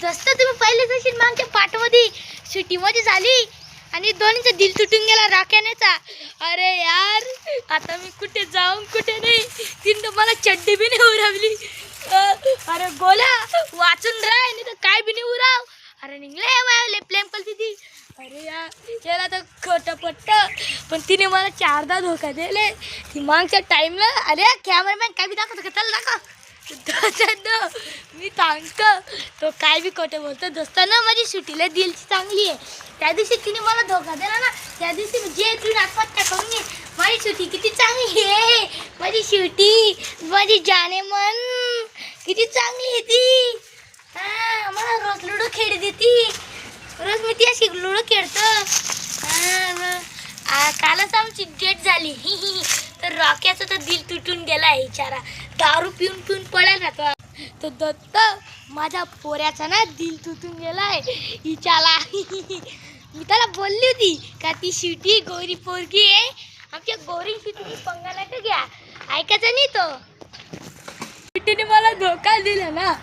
दोस्त तुम्ही पहिलेच असेल मागच्या पाठमध्ये सुट्टीमध्ये झाली आणि दोन्हीचं दिल तुटून गेला राख्यानेचा. अरे यार आता मी कुठे जाऊन कुठे नाही. तिने मला चड्डी बी नाही उरावली. अरे गोला वाचून राह नाही तर काय बी नाही उराव. अरे निघले वाले प्लेन पलती ती. अरे यार याला तर खोटं पट्ट पण तिने मला 4दा धोका दिले. ती मागच्या टाईमला अरे कॅमेरामॅन काय बी दाखवतो का त्याला दाखव. मी सांगतो तो काय बी खोटं बोलतो. दोस्तांना माझी सुट्टीला दिलची चांगली आहे. त्या दिवशी तिने मला धोका दिला ना त्या दिवशी जे तुम्ही आत्महत्या करून घे. माझी सुट्टी किती चांगली आहे. माझी सुट्टी माझी जाने मन किती चांगली आहे ती. हां मला रोज लुडो खेळ देती. रोज मी ती अशी लुडो खेळतो. कालच आमची डेट झाली तर रॉक्याचं तर दिल तुटून गेला आहे बिचारा. दारू पिऊन पिऊन पडेल राहतो तो दत्त. माझ्या पोऱ्याचा ना दिल तुटून गेलाय हिच्याला. मी त्याला बोलली होती का ती शिवटी गोरी पोरगी आहे. आमच्या गोरीशी तुम्ही पंगा नका घ्या. ऐकायचं नाही तो. शिवटीने मला धोका दिला ना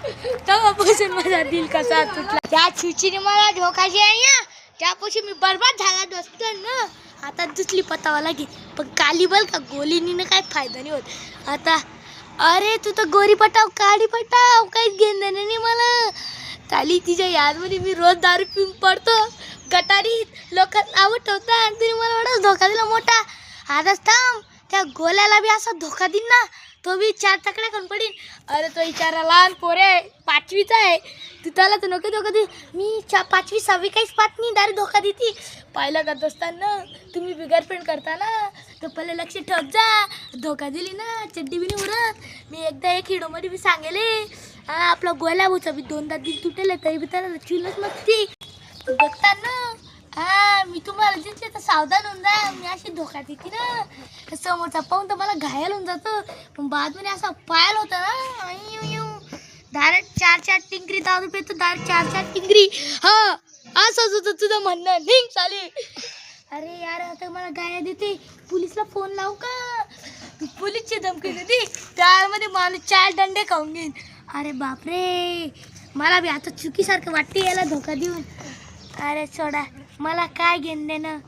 तेव्हापासून माझा दिल कसा तुटला. त्या शिवटीने मला धोका दिला ना त्यापासून मी बरबाद झाला दोस्त ना. आता दुसरी पतावा लागे पण काली बल का गोलीनीनं काय फायदा नाही होत आता. अरे तू तर गोरी पटाव काळी पटाव काहीच घेणं नाही मला. काली तिच्या यादमध्ये मी रोज दारू पिऊन पडतो गटारीत लोक नावं ठेवतात आणि तिने मला एवढाच धोका दिला मोठा. आताच थांब त्या गोल्याला बी असा धोका देईन ना तो बी 4 चकड्या खाऊन पडीन. अरे तो विचारा लहान पोरे 5वीचा आहे. तू त्याला तर नको धोका दे. मी 5वी 6वी काहीच पाहत नाही दारू धोका देते. पाहिलं का दोस्तांना तुम्ही बिगरफ्रेंड करता ना तर पहिले लक्ष ठेवत जा. धोका दिली ना चड्डी बी नाही उरत. मी एकदा एक हिडोमध्ये बी सांगेले आपला गोल्या भाऊचा बी 2दा दिल तुटेल तरी बी त्याला चिलच नसती. दोस्तांना मी तुम्हाला जिंकले तर सावधान होऊन जा. मी अशी धोका देते ना समोरचा पाहून तर मला घायल होऊन जातं पण बाजूने असा पायल होता ना डायरेक्ट 4 टिंगरी दारू पितो डायरेक्ट 4 टिंगरी. हा असंच होतं तुझं म्हणणं निघ चालेल. अरे यार आता मला गाया देते. पोलिसला फोन लावू का. तू पोलीसची धमकी देते त्यामध्ये माणूस 4 दंडे खाऊन घेईन. अरे बापरे मला बी आता चुकीसारखं वाटते याला धोका देऊन. अरे सोडा मला काय घेणं देणं.